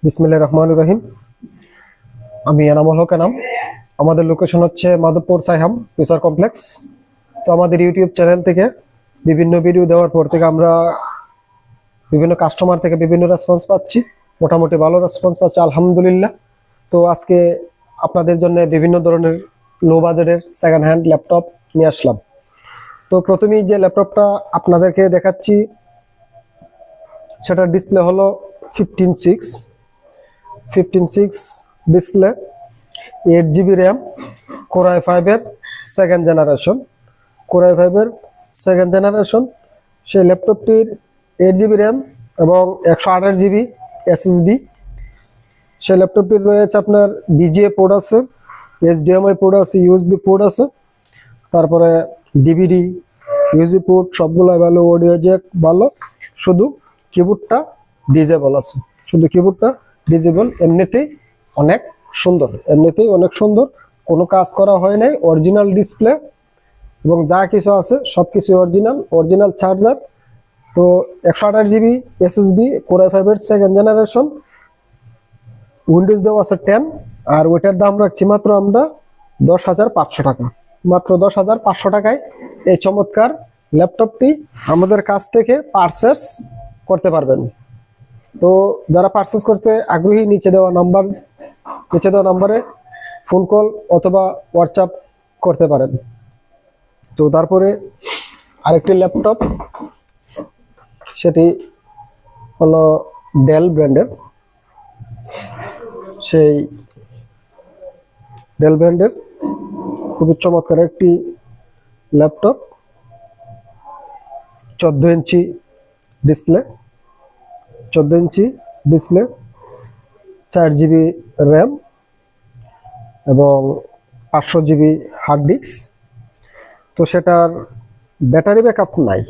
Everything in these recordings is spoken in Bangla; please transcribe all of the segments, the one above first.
বিসমিল্লাহির রহমানির রহিম। আমি এনামুল হক এনাম। আমাদের লোকেশন হচ্ছে মাধবপুর সাইহাম ফিউচার কমপ্লেক্স। তো আমাদের ইউটিউব চ্যানেল থেকে বিভিন্ন ভিডিও দেওয়ার পর থেকে আমরা বিভিন্ন কাস্টমার থেকে বিভিন্ন রেসপন্স পাচ্ছি, মোটামুটি ভালো রেসপন্স পাচ্ছি আলহামদুলিল্লাহ। তো আজকে আপনাদের জন্য বিভিন্ন ধরনের লো বাজেটের সেকেন্ড হ্যান্ড ল্যাপটপ নিয়ে আসলাম। তো প্রথমেই যে ল্যাপটপটা আপনাদেরকে দেখাচ্ছি সেটার ডিসপ্লে হলো 15.6 display, 8 GB RAM, core i5 এর সেকেন্ড জেনারেশন। সেই ল্যাপটপটির 8 GB র্যাম এবং 128 GB SSD। সেই ল্যাপটপটির রয়েছে আপনার VGA পোর্ট আছে, HDMI পোর্ট আছে, USB পোর্ট আছে, তারপরে DVD, USB পোর্ট সবগুলো ভালো, অডিও জ্যাক ভালো, শুধু কিবোর্ডটা ডিজেবল আছে, এমনিতেই অনেক সুন্দর, কোনো কাজ করা হয় নাই, অরিজিনাল ডিসপ্লে এবং যা কিছু আছে সবকিছু অরিজিনাল চার্জার। তো 128 GB SSD, কোর i5 এর সেকেন্ড জেনারেশন, উইন্ডোজ দেওয়া আছে 10, আর ওইটার দাম রাখছি মাত্র আমরা 10,500 টাকা। মাত্র 10,500 টাকায় এই চমৎকার ল্যাপটপটি আমাদের কাছ থেকে পারচেস করতে পারবেন। তো যারা পারচেস করতে আগ্রহী, নিচে দেওয়া নাম্বারে ফোন কল অথবা হোয়াটসঅ্যাপ করতে পারেন। তো তারপরে আরেকটি ল্যাপটপ, সেটি হলো ডেল ব্র্যান্ডের। সেই ডেল ব্র্যান্ডের খুবই চমৎকার একটি laptop, 14 inch display, 4 GB RAM এবং 500 GB হার্ড ডিস্ক। তো সেটার ব্যাটারি ব্যাকআপ নাই,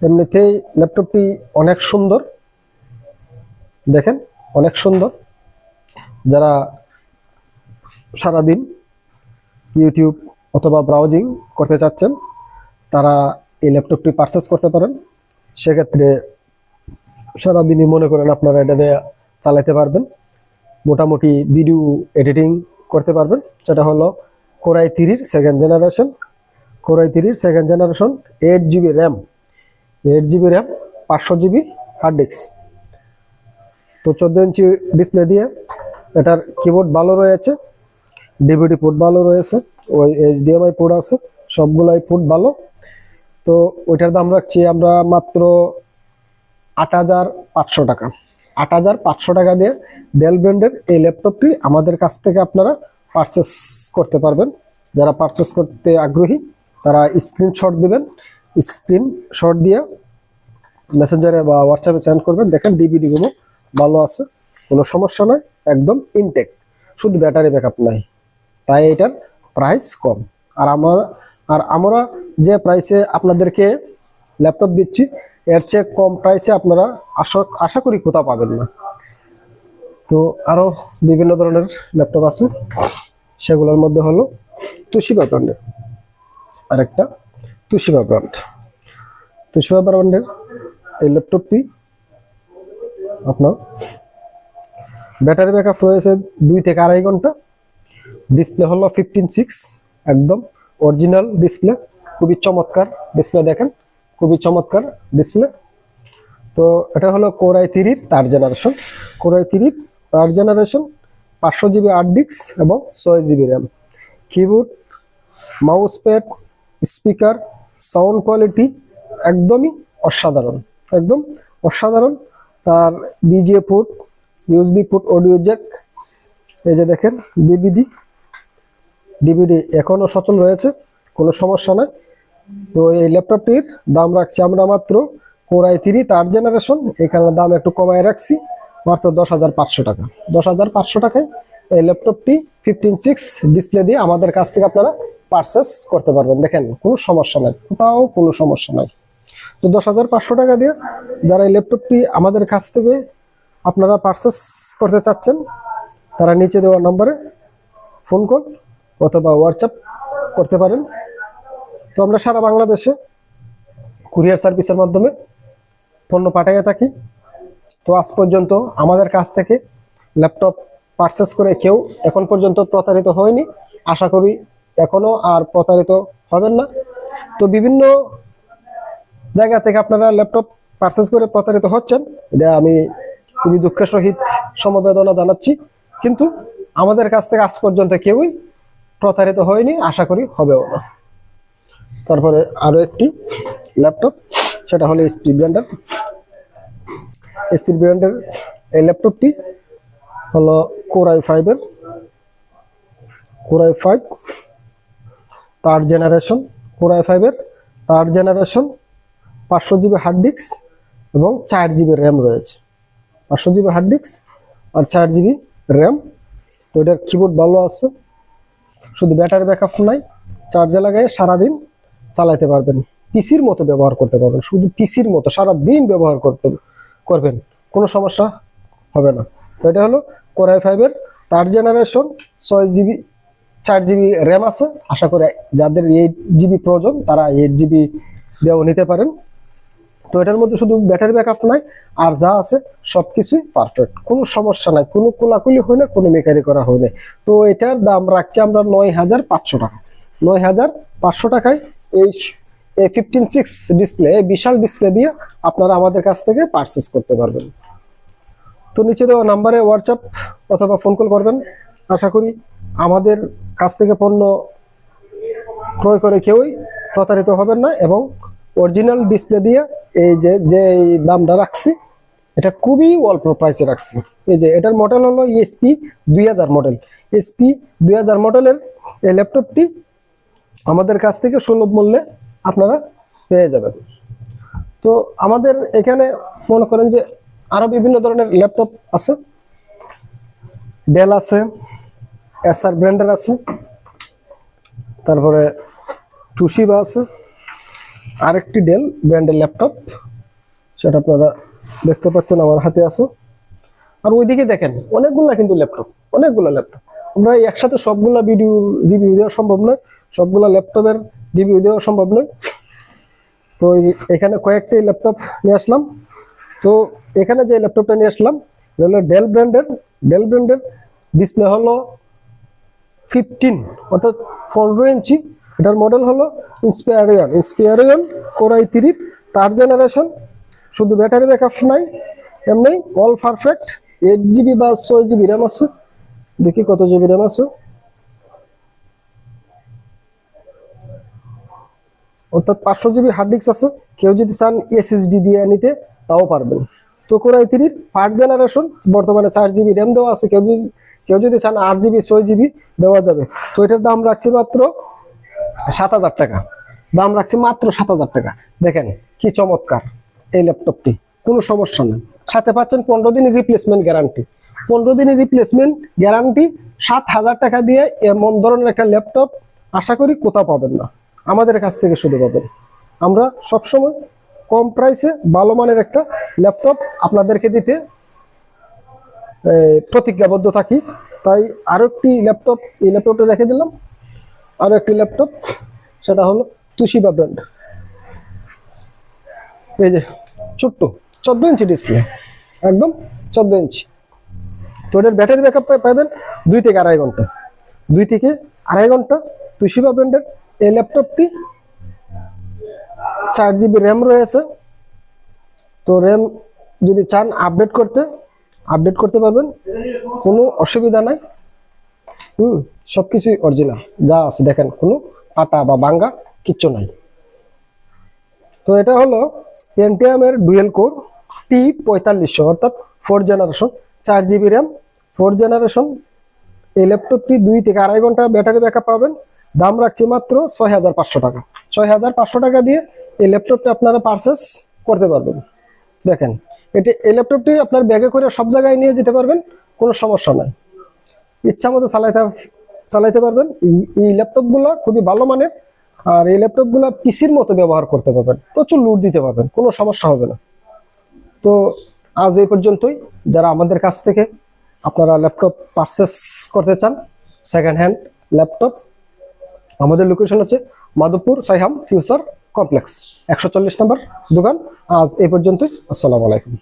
এমনিতেই ল্যাপটপটি অনেক সুন্দর, দেখেন অনেক সুন্দর। যারা সারাদিন ইউটিউব অথবা ব্রাউজিং করতে চাচ্ছেন তারা এই ল্যাপটপটি পারচেস করতে পারেন। সেক্ষেত্রে সারাদিনই মনে করেন আপনারা এটা দিয়ে চালাতে পারবেন, মোটামুটি ভিডিও এডিটিং করতে পারবেন। সেটা হলো core i3 second generation, 8 GB RAM, 500 GB hard disk. তো 14 ইঞ্চি ডিসপ্লে দিয়ে এটার কিবোর্ড ভালো রয়েছে, DVD পোর্ট ভালো রয়েছে, ওই HDMI পোর্ট আছে, সবগুলাই পোর্ট ভালো। তো ওইটার দাম রাখছি আমরা মাত্র 8,500 টাকা। 8,500 টাকা দিয়ে ডেল ব্র্যান্ডের এই ল্যাপটপটি আমাদের কাছ থেকে আপনারা পারচেস করতে পারবেন। যারা পারচেস করতে আগ্রহী তারা স্ক্রিনশট দিবেন, স্ক্রিনশট দিয়ে মেসেঞ্জারে বা হোয়াটসঅ্যাপে সেন্ড করবেন। দেখেন ডিভিডি গুলো ভালো আছে, কোনো সমস্যা নাই, একদম ইনটেক, শুধু ব্যাটারি ব্যাকআপ নাই, তাই এটার প্রাইস কম। আর আমরা যে প্রাইসে আপনাদেরকে ল্যাপটপ দিচ্ছি এর চেয়ে কম প্রাইসে আপনারা আশা করি কোথাও পাবেন না। তো আরো বিভিন্ন ধরনের ল্যাপটপ আছে, সেগুলোর মধ্যে হলো তোশিবা ব্র্যান্ডের আরেকটা, তোশিবা ব্র্যান্ডের এই ল্যাপটপটি আপনার ব্যাটারি ব্যাকআপ রয়েছে 2 থেকে 2.5 ঘন্টা। ডিসপ্লে হলো 15.6, একদম অরিজিনাল ডিসপ্লে, খুবই চমৎকার ডিসপ্লে, দেখেন খুবই চমৎকার ডিসপ্লে। তো এটা হলো core i3 3rd generation, 500 GB hard disk এবং 6 GB RAM. Keyboard, mouse pad, speaker, sound quality একদম অসাধারণ। তার VGA port, USB port, audio jack, এই যে দেখেন DVD এখনো সচল রয়েছে, কোনো সমস্যা নাই। তো এই ল্যাপটপটির দাম রাখছি আমরা মাত্র কোর i3 3rd জেনারেশন, এখানে দাম একটু কমায় রাখছি মাত্র 10,500 টাকা। 10,500 টাকায় এই ল্যাপটপটি 15.6 ডিসপ্লে দিয়ে আমাদের কাছ থেকে আপনারা পারচেস করতে পারবেন। দেখেন কোনো সমস্যা নাই, কোথাও কোনো সমস্যা নাই। তো 10,500 টাকা দিয়ে যারা এই ল্যাপটপটি আমাদের কাছ থেকে আপনারা পারচেস করতে চাচ্ছেন তারা নিচে দেওয়া নম্বরে ফোন কল অথবা হোয়াটসঅ্যাপ করতে পারেন। তো আমরা সারা বাংলাদেশে কুরিয়ার সার্ভিসের মাধ্যমে পণ্য পাঠিয়ে থাকি। তো আজ পর্যন্ত আমাদের কাছ থেকে ল্যাপটপ পারচেস করে কেউ এখন পর্যন্ত প্রতারিত হয়নি, আশা করি এখনো আর প্রতারিত হবেন না। তো বিভিন্ন জায়গা থেকে আপনারা ল্যাপটপ পারচেস করে প্রতারিত হচ্ছেন, এটা আমি খুবই দুঃখের সহিত সমবেদনা জানাচ্ছি, কিন্তু আমাদের কাছ থেকে আজ পর্যন্ত কেউই প্রতারিত হয়নি, আশা করি হবেও না। তারপরে আরো একটি ল্যাপটপ, সেটা হলো এসপি ব্র্যান্ডের। এসপি ব্র্যান্ডের এই ল্যাপটপটি হলো Core i5 third generation, Core i5 third generation, 500 GB hard disk এবং 4 জিবি র্যাম রয়েছে। 500 জিবি হার্ড ডিস্ক আর 4 জিবি র্যাম। তো এটার কিবোর্ড ভালো আছে, শুধু ব্যাটারি ব্যাকআপ নাই, চার্জে লাগাই সারাদিন চালাতে পারবেন, পিসির মতো ব্যবহার করতে পারবেন, শুধু পিসির মতো সারাদিন ব্যবহার করবেন, কোনো সমস্যা হবে না। তো এটা হলো Core i5 third generation, 6 GB 4 GB RAM আছে। আশা করি যাদের 8 জিবি প্রয়োজন তারা 8 জিবি দিয়েও নিতে পারেন। তো এটার মধ্যে শুধু ব্যাটারি ব্যাকআপ নাই, আর যা আছে সবকিছুই পারফেক্ট, কোনো সমস্যা নাই, কোনো কোলাকুলি হয় না, কোনো মেকারি করা হয় না। তো এটার দাম রাখছি আমরা 9,500 টাকা। 9,500 টাকায় এই 15:6 ডিসপ্লে, বিশাল ডিসপ্লে দিয়ে আপনারা আমাদের কাছ থেকে পারচেস করতে পারবেন। তো নিচে দেওয়া নাম্বারে হোয়াটসঅ্যাপ অথবা ফোন কল করবেন। আশা করি আমাদের কাছ থেকে পণ্য ক্রয় করে কেউই প্রতারিত হবেন না, এবং অরিজিনাল ডিসপ্লে দিয়ে এই যে দামটা রাখছি এটা খুবই অল্প প্রাইসে রাখছি। এই যে এটার মডেল হলো এসপি 2000 মডেল। এসপি 2000 মডেলের এই ল্যাপটপটি আমাদের কাছ থেকে সুলভ মূল্যে আপনারা পেয়ে যাবেন। তো আমাদের এখানে মনে করেন যে আরো বিভিন্ন ধরনের ল্যাপটপ আছে, ডেল আছে, এসার ব্র্যান্ডের আছে, তারপরে টুশিবা আছে, আরেকটি ডেল ব্র্যান্ডের ল্যাপটপ, সেটা আপনারা দেখতে পাচ্ছেন আমার হাতে আছে। আর ওইদিকে দেখেন অনেকগুলা কিন্তু ল্যাপটপ, অনেকগুলা ল্যাপটপ। আমরা একসাথে সবগুলা রিভিউ দেওয়া সম্ভব নয়, সবগুলা ল্যাপটপের রিভিউ দেওয়া সম্ভব নয়। তো এখানে কয়েকটি ল্যাপটপ নিয়ে আসলাম। তো এখানে যে ল্যাপটপটা নিয়ে আসলাম হলো ডেল ব্র্যান্ডের ডিসপ্লে হলো 15 অর্থাৎ 15 ইঞ্চি। এটার মডেল হলো ইন্সপিয়ারিয়ন Core i3 থার্ড জেনারেশন, শুধু ব্যাটারি ব্যাকআপ নাই, এমনি অল পারফেক্ট। 8 জিবি বা 6 জিবি র্যাম আছে, দেখি কত জিবি র্যাম আছে, অর্থাৎ 500 জিবি হার্ড ডিস্ক আছে। কেউ যদি চান এসএসডি দিয়ে নিতে তাও পারবেন। তো Core i3 থার্ড জেনারেশন, বর্তমানে 4 জিবি র্যাম দেওয়া আছে, কেউ যদি চান 8 জিবি 6 জিবি দেওয়া যাবে। তো এটার দাম রাখছি মাত্র 7,000 টাকা, দাম রাখছি মাত্র 7,000 টাকা। দেখেন কি চমৎকার এই ল্যাপটপটি, কোনো সমস্যা নেই, সাথে পাচ্ছেন 15 দিনের রিপ্লেসমেন্ট গ্যারান্টি। 15 দিনের রিপ্লেসমেন্ট গ্যারান্টি 7,000 টাকা দিয়ে এমন ধরনের একটা ল্যাপটপ আশা করি কোথাও পাবেন না, আমাদের কাছ থেকে শুধু পাবেন। আমরা সবসময় কম প্রাইসে ভালো মানের একটা ল্যাপটপ আপনাদেরকে দিতে প্রতিজ্ঞাবদ্ধ থাকি। তাই আরো একটি ল্যাপটপ, এই ল্যাপটপটা রেখে দিলাম। আরো একটি ল্যাপটপ, সেটা হলো তুশিবা ব্র্যান্ড। এই যে ছোট্ট 14 ইঞ্চি ডিসপ্লে, একদম 14 ইঞ্চি। তো এটার ব্যাটারি ব্যাকআপ পাবেন 2 থেকে 2.5 ঘন্টা, 2 থেকে 2.5 ঘন্টা। তুশিবা ব্র্যান্ডের এই ল্যাপটপটি 4 জিবি র্যাম রয়েছে। তো র্যাম যদি চান আপডেট করতে পারবেন, কোনো অসুবিধা নাই। সবকিছুই অরিজিনাল যা আছে, দেখেন কোনো পাটা বা ভাঙ্গা কিচ্ছু নাই। তো এটা হলো পেন্টিয়ামের ডুয়েল কোর T4500 অর্থাৎ 4 জেনারেশন, 4 জিবি র্যাম, 4 জেনারেশন। এই ল্যাপটপটি 2 থেকে 2.5 ঘন্টা ব্যাটারি ব্যাকআপ পাবেন। দাম রাখছি মাত্র 6,500 টাকা। 6,500 টাকা দিয়ে এই ল্যাপটপটি আপনারা পারচেস করতে পারবেন। দেখেন এই ল্যাপটপটি আপনার ব্যাগে করে সব জায়গায় নিয়ে যেতে পারবেন, কোনো সমস্যা নাই, ইচ্ছা মতো চালাইতে পারবেন। এই ল্যাপটপগুলো খুবই ভালো মানের, আর এই ল্যাপটপগুলো পিসির মতো ব্যবহার করতে পারবেন, প্রচুর লোড দিতে পারবেন, কোনো সমস্যা হবে না। তো আজ এই পর্যন্তই। যারা আমাদের কাছ থেকে আপনারা ল্যাপটপ পারচেস করতে চান, সেকেন্ড হ্যান্ড ল্যাপটপ, আমাদের লোকেশন হচ্ছে মাধবপুর সাইহাম ফিউচার কমপ্লেক্স, 140 নম্বর দোকান। আজ এই পর্যন্তই। আসসালামু আলাইকুম।